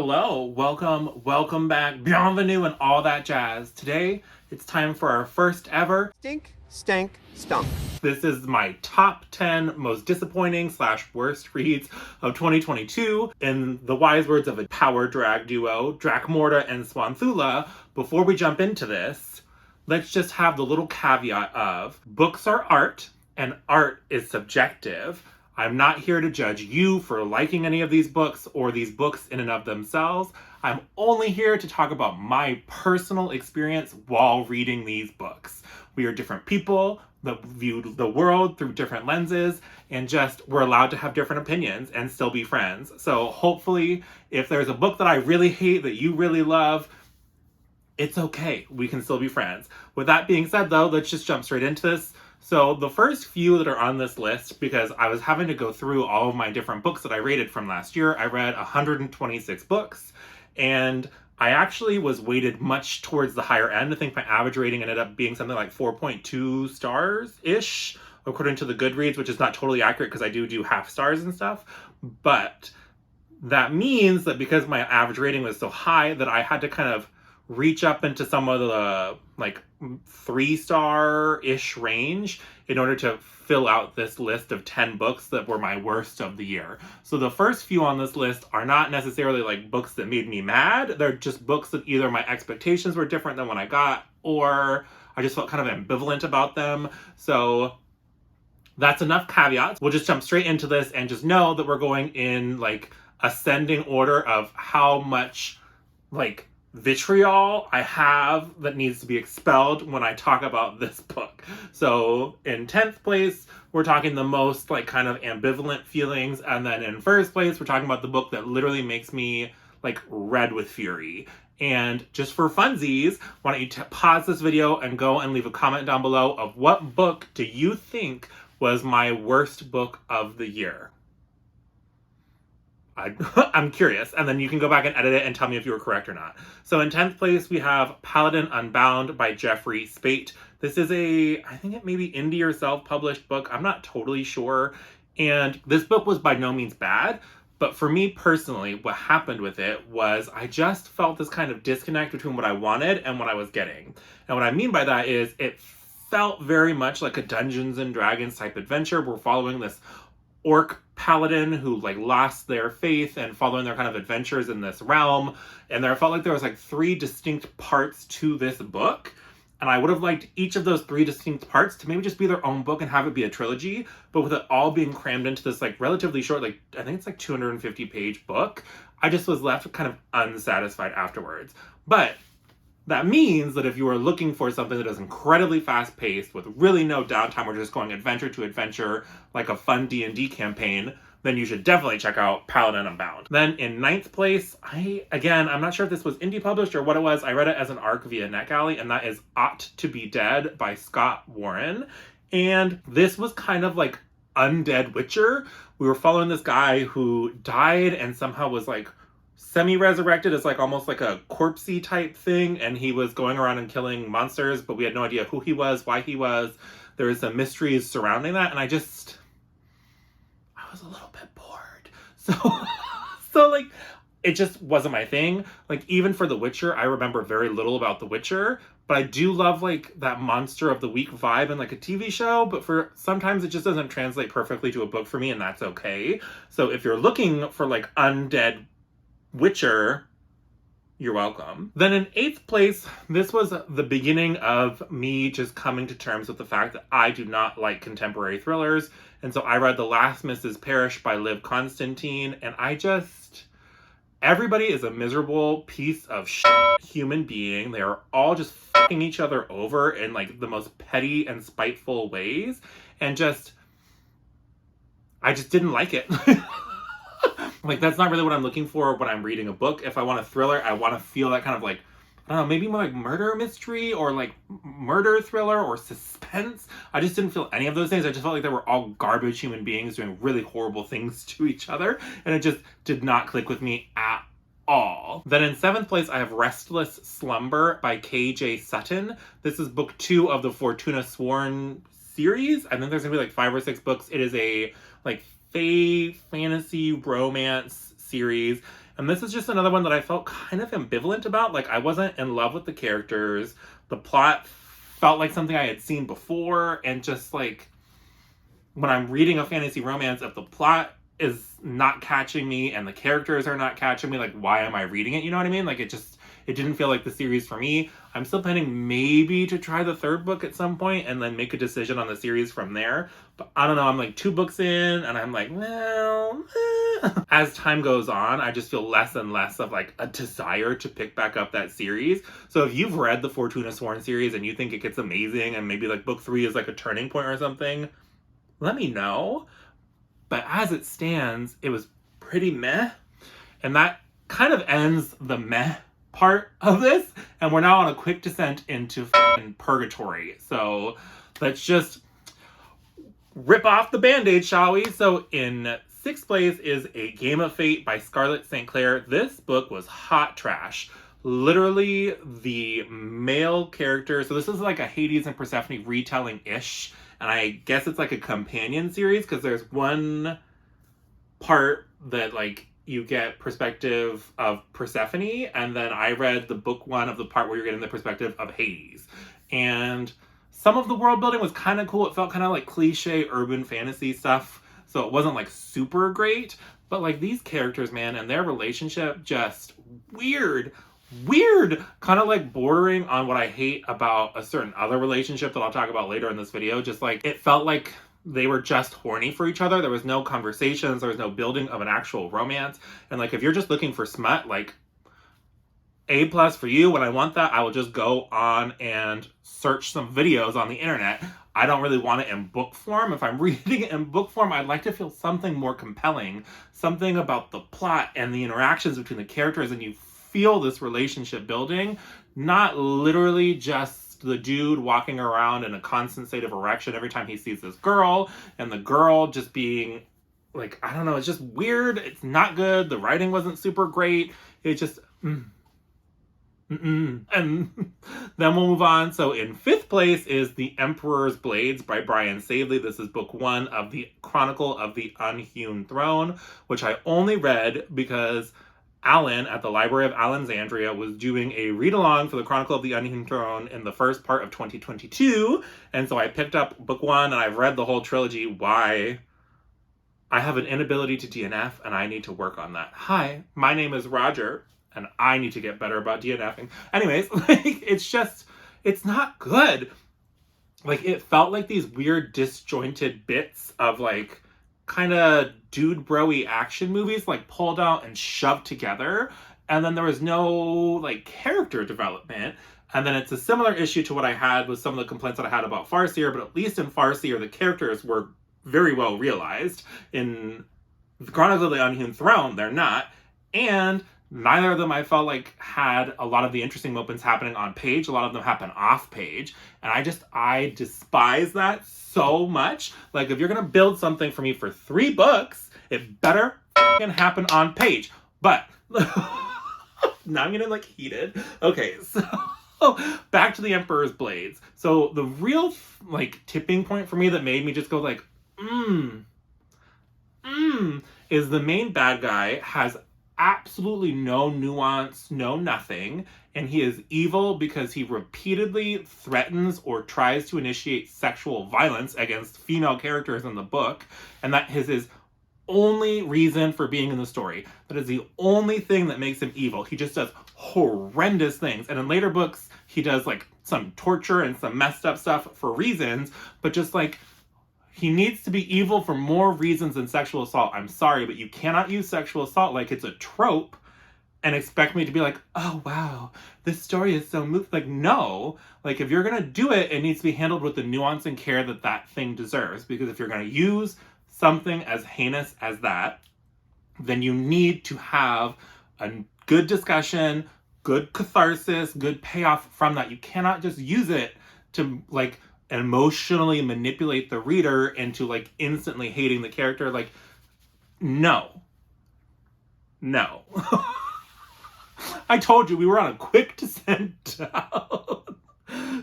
Hello, welcome back, bienvenue, and all that jazz. Today, it's time for our first ever Stink, stank, stunk. This is my top 10 most disappointing / worst reads of 2022. In the wise words of a power drag duo, Drakmorda and Swanthula. Before we jump into this, let's just have the little caveat of books are art and art is subjective. I'm not here to judge you for liking any of these books or these books in and of themselves. I'm only here to talk about my personal experience while reading these books. We are different people that view the world through different lenses, and just we're allowed to have different opinions and still be friends. So hopefully, if there's a book that I really hate that you really love, it's okay. We can still be friends. With that being said, though, let's just jump straight into this. So the first few that are on this list, because I was having to go through all of my different books that I rated from last year, I read 126 books, and I actually was weighted much towards the higher end. I think my average rating ended up being something like 4.2 stars-ish, according to the Goodreads, which is not totally accurate because I do half stars and stuff. But that means that because my average rating was so high that I had to kind of reach up into some of the like 3-star-ish range in order to fill out this list of 10 books that were my worst of the year. So the first few on this list are not necessarily like books that made me mad. They're just books that either my expectations were different than what I got, or I just felt kind of ambivalent about them. So that's enough caveats. We'll just jump straight into this and just know that we're going in like ascending order of how much like vitriol I have that needs to be expelled when I talk about this book. So in 10th place, we're talking the most like kind of ambivalent feelings. And then in first place, we're talking about the book that literally makes me like red with fury. And just for funsies, why don't you pause this video and go and leave a comment down below of what book do you think was my worst book of the year? I'm curious, and then you can go back and edit it and tell me if you were correct or not. So in 10th place, we have Paladin Unbound by Jeffrey Spate. This is I think it may be indie or self-published book. I'm not totally sure. And this book was by no means bad, but for me personally, what happened with it was I just felt this kind of disconnect between what I wanted and what I was getting. And what I mean by that is it felt very much like a Dungeons and Dragons type adventure. We're following this orc paladin who like lost their faith and following their kind of adventures in this realm. And there felt like there was like 3 distinct parts to this book. And I would have liked each of those 3 distinct parts to maybe just be their own book and have it be a trilogy. But with it all being crammed into this like relatively short, like I think it's like 250-page book, I just was left kind of unsatisfied afterwards. But that means that if you are looking for something that is incredibly fast-paced with really no downtime, we're just going adventure to adventure like a fun D&D campaign, then you should definitely check out Paladin Unbound. Then in 9th place, I'm not sure if this was indie published or what it was. I read it as an ARC via NetGalley, and that is Ought to Be Dead by Scott Warren. And this was kind of like Undead Witcher. We were following this guy who died and somehow was like semi-resurrected as like almost like a corpsey type thing, and he was going around and killing monsters, but we had no idea who he was, why he was. There was some mysteries surrounding that, and I was a little bit bored. So like it just wasn't my thing. Like even for The Witcher, I remember very little about The Witcher, but I do love like that monster of the week vibe in like a TV show, but for sometimes it just doesn't translate perfectly to a book for me, and that's okay. So if you're looking for like undead Witcher, you're welcome. Then in 8th place, this was the beginning of me just coming to terms with the fact that I do not like contemporary thrillers. And so I read The Last Mrs. Parrish by Liv Constantine, and everybody is a miserable piece of human being. They are all just fucking each other over in like the most petty and spiteful ways. And I just didn't like it. Like, that's not really what I'm looking for when I'm reading a book. If I want a thriller, I want to feel that kind of like, I don't know, maybe more like murder mystery or like murder thriller or suspense. I just didn't feel any of those things. I just felt like they were all garbage human beings doing really horrible things to each other. And it just did not click with me at all. Then in 7th place, I have Restless Slumber by KJ Sutton. This is book 2 of the Fortuna Sworn series. I think there's gonna be like 5 or 6 books. It is a like fantasy romance series, And this is just another one that I felt kind of ambivalent about. Like, I wasn't in love with the characters. The plot felt like something I had seen before, and just like, when I'm reading a fantasy romance, if the plot is not catching me and the characters are not catching me, like, why am I reading it? You know what I mean? Like, it didn't feel like the series for me. I'm still planning maybe to try the third book at some point and then make a decision on the series from there. But I don't know, I'm like 2 books in and I'm like, well, as time goes on, I just feel less and less of like a desire to pick back up that series. So if you've read the Fortuna Sworn series and you think it gets amazing and maybe like book 3 is like a turning point or something, let me know. But as it stands, it was pretty meh. And that kind of ends the meh part of this. And we're now on a quick descent into purgatory. So let's just rip off the Band-Aid, shall we? So in 6th place is A Game of Fate by Scarlett St. Clair. This book was hot trash. Literally the male character. So this is like a Hades and Persephone retelling-ish. And I guess it's like a companion series because there's one part that like you get perspective of Persephone, and then I read the book 1 of the part where you're getting the perspective of Hades. And some of the world building was kind of cool. It felt kind of like cliche urban fantasy stuff, so it wasn't like super great. But like these characters, man, and their relationship, just weird, kind of like bordering on what I hate about a certain other relationship that I'll talk about later in this video. Just like, it felt like they were just horny for each other. There was no conversations, there was no building of an actual romance. And like, if you're just looking for smut, like, A+ for you. When I want that, I will just go on and search some videos on the internet. I don't really want it in book form. If I'm reading it in book form, I'd like to feel something more compelling, something about the plot and the interactions between the characters, and you feel this relationship building, not literally just the dude walking around in a constant state of erection every time he sees this girl, and the girl just being like, I don't know, it's just weird. It's not good. The writing wasn't super great. It just and then we'll move on. So in 5th place is The Emperor's Blades by Brian Savely. This is book 1 of the Chronicle of the Unhewn Throne, which I only read because Alan at the Library of Alexandria was doing a read-along for the Chronicle of the Unhewn Throne in the first part of 2022. And so I picked up book 1 and I've read the whole trilogy. Why? I have an inability to DNF and I need to work on that. Hi, my name is Rodger and I need to get better about DNFing. Anyways, like, it's not good. Like, it felt like these weird disjointed bits of like kind of dude bro-y action movies, like pulled out and shoved together, and then there was no like character development. And then it's a similar issue to what I had with some of the complaints that I had about Farseer, but at least in Farseer the characters were very well realized. In the Chronicles of the Unhewn Throne, they're not, and neither of them I felt like had a lot of the interesting moments happening on page. A lot of them happen off page. And I despise that so much. Like, if you're going to build something for me for 3 books, it better happen on page. But now I'm getting like heated. Okay, so back to The Emperor's Blades. So the real like tipping point for me that made me just go like, is the main bad guy has absolutely no nuance, no nothing, and he is evil because he repeatedly threatens or tries to initiate sexual violence against female characters in the book, and that is his only reason for being in the story. That is the only thing that makes him evil. He just does horrendous things, and in later books he does like some torture and some messed up stuff for reasons, but just like, he needs to be evil for more reasons than sexual assault. I'm sorry, but you cannot use sexual assault like it's a trope and expect me to be like, oh wow, this story is so moved. Like, no. Like, if you're going to do it, it needs to be handled with the nuance and care that that thing deserves. Because if you're going to use something as heinous as that, then you need to have a good discussion, good catharsis, good payoff from that. You cannot just use it to like emotionally manipulate the reader into like instantly hating the character. Like, no. I told you we were on a quick descent down.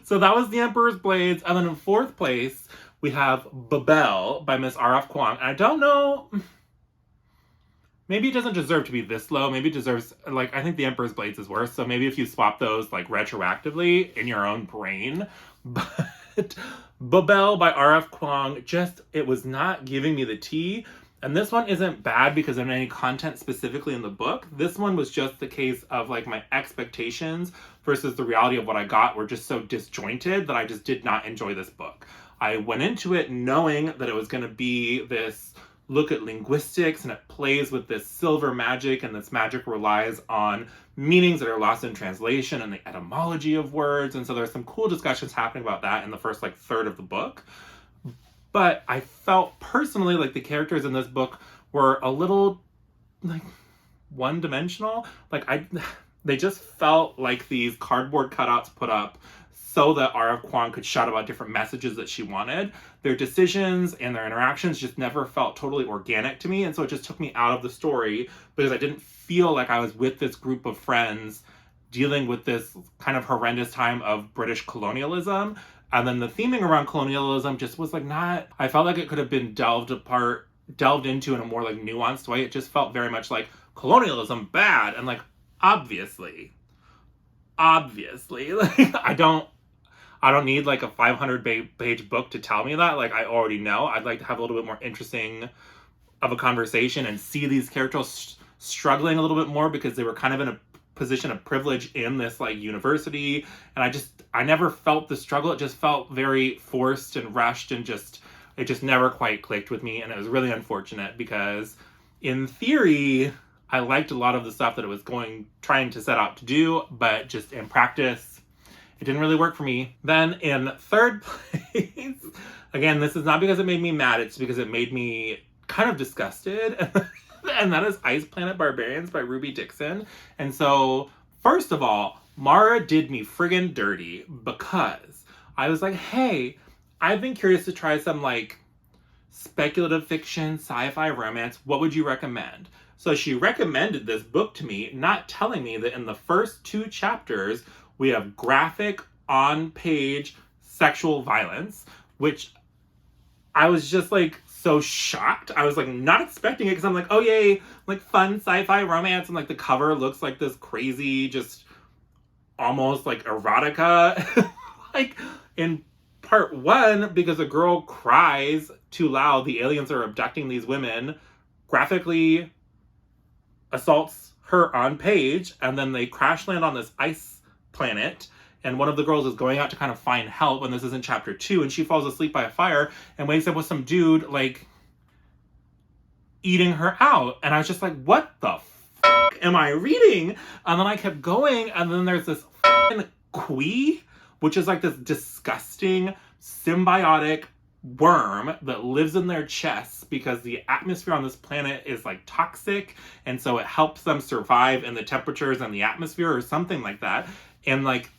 So that was The Emperor's Blades. And then in 4th place we have Babel by Miss R.F. Kuang. And I don't know, maybe it doesn't deserve to be this low. Maybe it deserves, like, I think The Emperor's Blades is worse. So maybe if you swap those, like, retroactively in your own brain. But Babel by R.F. Kuang, just, it was not giving me the tea. And this one isn't bad because of any content specifically in the book. This one was just the case of, like, my expectations versus the reality of what I got were just so disjointed that I just did not enjoy this book. I went into it knowing that it was going to be this look at linguistics, and it plays with this silver magic, and this magic relies on meanings that are lost in translation and the etymology of words. And so there's some cool discussions happening about that in the first, like, third of the book. But I felt personally like the characters in this book were a little, like, one-dimensional. Like, they just felt like these cardboard cutouts put up so that R.F. Kuang could shout about different messages that she wanted. Their decisions and their interactions just never felt totally organic to me, and so it just took me out of the story because I didn't feel like I was with this group of friends dealing with this kind of horrendous time of British colonialism. And then the theming around colonialism just was, like, not... I felt like it could have been delved into in a more, like, nuanced way. It just felt very much like colonialism bad, and, like, obviously, like, I don't need, like, a 500-page book to tell me that. Like, I already know. I'd like to have a little bit more interesting of a conversation and see these characters struggling a little bit more because they were kind of in a position of privilege in this, like, university. And I never felt the struggle. It just felt very forced and rushed, and it just never quite clicked with me. And it was really unfortunate because in theory, I liked a lot of the stuff that it was trying to set out to do, but just in practice, it didn't really work for me. Then in third place, again, this is not because it made me mad, it's because it made me kind of disgusted. And that is Ice Planet Barbarians by Ruby Dixon. And so, first of all, Mara did me friggin' dirty because I was like, hey, I've been curious to try some, like, speculative fiction, sci-fi romance. What would you recommend? So she recommended this book to me, not telling me that in the first 2 chapters, we have graphic, on-page sexual violence, which I was just, like, so shocked. I was, like, not expecting it because I'm like, oh, yay, like, fun sci-fi romance. And, like, the cover looks like this crazy, just almost, like, erotica. Like, in part 1, because a girl cries too loud, the aliens are abducting these women, graphically assaults her on page, and then they crash land on this ice planet, and one of the girls is going out to kind of find help, and this is in chapter 2, and she falls asleep by a fire and wakes up with some dude, like, eating her out. And I was just like, what the fuck am I reading? And then I kept going, and then there's this fucking Kui, which is like this disgusting symbiotic worm that lives in their chests because the atmosphere on this planet is, like, toxic, and so it helps them survive in the temperatures and the atmosphere or something like that. And, like,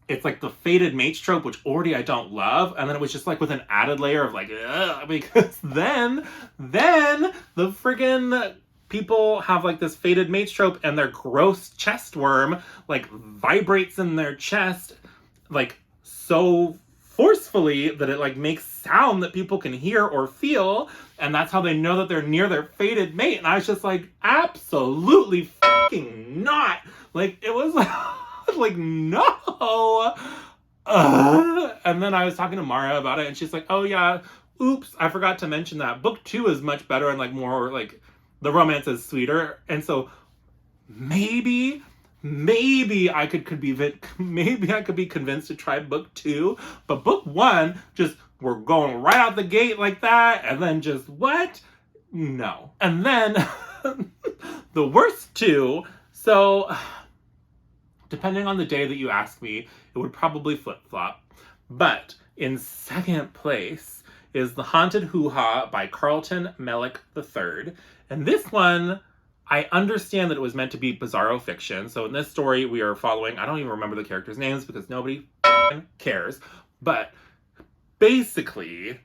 it's like the fated mates trope, which already I don't love, and then it was just, like, with an added layer of, like, ugh, because then the friggin' people have, like, this fated mates trope, and their gross chest worm, like, vibrates in their chest, like, so forcefully that it, like, makes sound that people can hear or feel, and that's how they know that they're near their fated mate. And I was just like, absolutely fucking not. Like, it was like, no. And then I was talking to Mara about it, and she's like, oh yeah, oops, I forgot to mention that book 2 is much better and, like, more, like, the romance is sweeter. And so maybe I could be convinced to try book 2, but book 1, just, we're going right out the gate like that, and then just, what? No. And then the worst 2, so depending on the day that you ask me, it would probably flip-flop, but in second place is The Haunted Hoo-Ha by Carlton Mellick III, and this one, I understand that it was meant to be bizarro fiction. So in this story, we are following, I don't even remember the characters' names because nobody cares. But basically,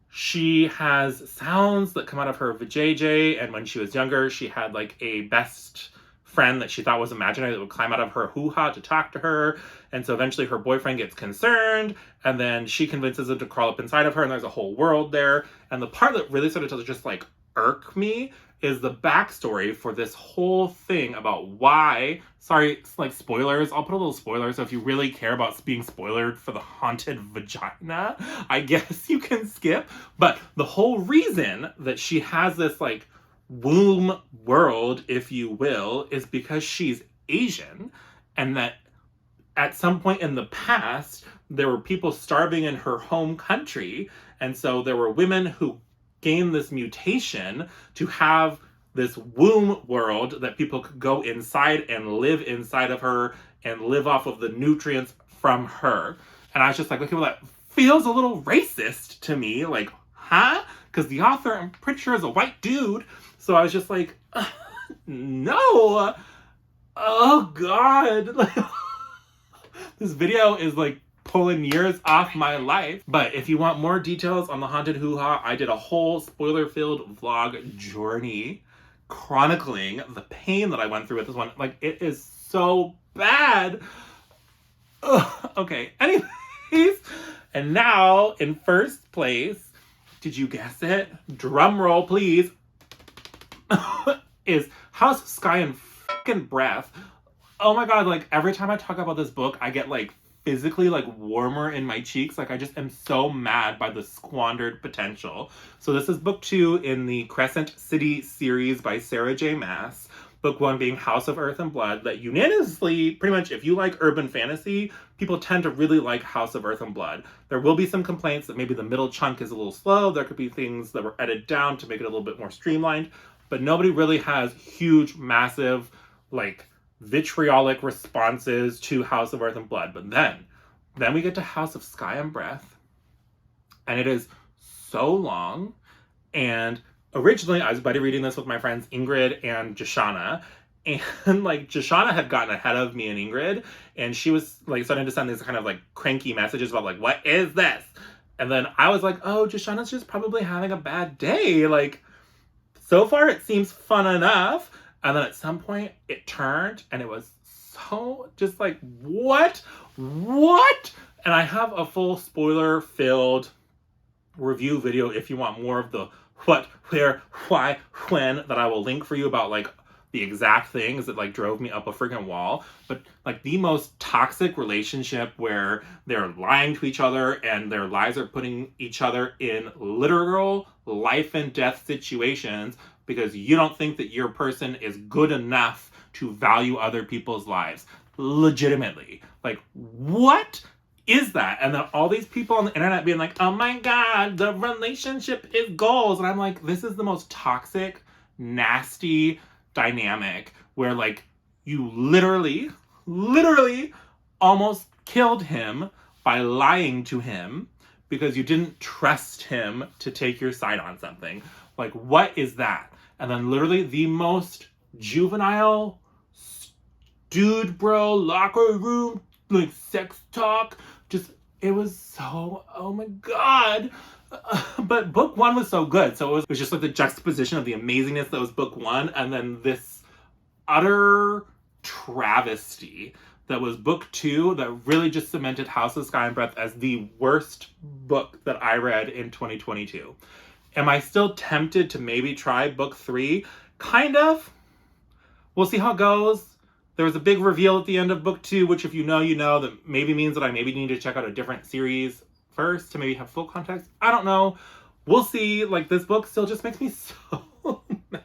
she has sounds that come out of her vajayjay. And when she was younger, she had, like, a best friend that she thought was imaginary that would climb out of her hoo-ha to talk to her. And so eventually her boyfriend gets concerned, and then she convinces him to crawl up inside of her, and there's a whole world there. And the part that really sort of just, like, irk me is the backstory for this whole thing about why, sorry, like spoilers, I'll put a little spoiler, so if you really care about being spoiled for the haunted vagina, I guess you can skip. But the whole reason that she has this like womb world, if you will, is because she's Asian, and that at some point in the past, there were people starving in her home country, and so there were women who gained this mutation to have this womb world that people could go inside and live inside of her and live off of the nutrients from her. And I was just like, okay, well, that feels a little racist to me. Like, huh? Because the author, I'm pretty sure, is a white dude. So I was just like, no. Oh, God. Like, this video is like pulling years off my life. But if you want more details on the haunted hoo-ha, I did a whole spoiler-filled vlog journey chronicling the pain that I went through with this one. Like, it is so bad. Ugh. Okay, anyways. And now, in first place, did you guess it? Drum roll, please. Is House, Sky, and Fucking Breath. Oh my god, like, every time I talk about this book, I get, like, physically, like, warmer in my cheeks. Like, I just am so mad by the squandered potential. So this is book 2 in the Crescent City series by Sarah J. Maas. Book 1 being House of Earth and Blood, that unanimously, pretty much, if you like urban fantasy, people tend to really like House of Earth and Blood. There will be some complaints that maybe the middle chunk is a little slow. There could be things that were edited down to make it a little bit more streamlined. But nobody really has huge, massive, like, vitriolic responses to House of Earth and Blood. But then we get to House of Sky and Breath, and it is so long. And originally I was buddy reading this with my friends Ingrid and Jashana, and like Jashana had gotten ahead of me and Ingrid, and she was like starting to send these kind of like cranky messages about like, what is this? And then I was like, oh, Jashana's just probably having a bad day. Like, so far it seems fun enough. And then at some point it turned, and it was so just like, what? And I have a full spoiler-filled review video if you want more of the what, where, why, when, that I will link for you about like the exact things that like drove me up a freaking wall. But like the most toxic relationship where they're lying to each other and their lies are putting each other in literal life and death situations because you don't think that your person is good enough to value other people's lives. Legitimately. Like, what is that? And then all these people on the internet being like, oh my god, the relationship is goals. And I'm like, this is the most toxic, nasty dynamic where like you literally almost killed him by lying to him because you didn't trust him to take your side on something. Like, what is that? And then literally the most juvenile dude bro locker room like sex talk, just it was so, oh my god. But book 1 was so good, so it was just like the juxtaposition of the amazingness that was book 1 and then this utter travesty that was book 2 that really just cemented House of Sky and Breath as the worst book that I read in 2022. Am I still tempted to maybe try book 3? Kind of. We'll see how it goes. There was a big reveal at the end of book 2, which if you know, you know, that maybe means that I maybe need to check out a different series first to maybe have full context. I don't know. We'll see. Like, this book still just makes me so mad.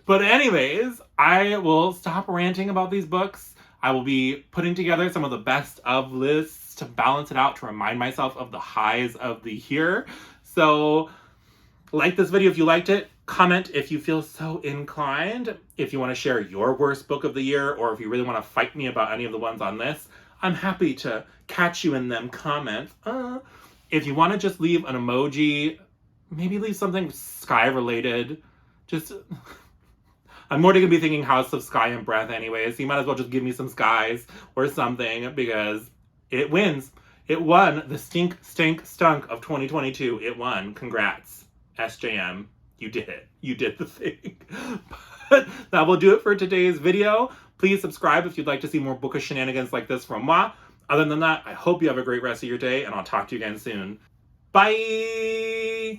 But anyways, I will stop ranting about these books. I will be putting together some of the best of lists to balance it out, to remind myself of the highs of the year. So like this video if you liked it. Comment if you feel so inclined. If you want to share your worst book of the year, or if you really want to fight me about any of the ones on this, I'm happy to catch you in them comments. If you want to just leave an emoji, maybe leave something sky related. Just, I'm more going to be thinking House of Sky and Breath anyways, so you might as well just give me some skies or something, because it wins. It won the Stank, Stunk of 2022. It won. Congrats. SJM. You did it. You did the thing. But that will do it for today's video. Please subscribe if you'd like to see more bookish shenanigans like this from moi. Other than that, I hope you have a great rest of your day, and I'll talk to you again soon. Bye!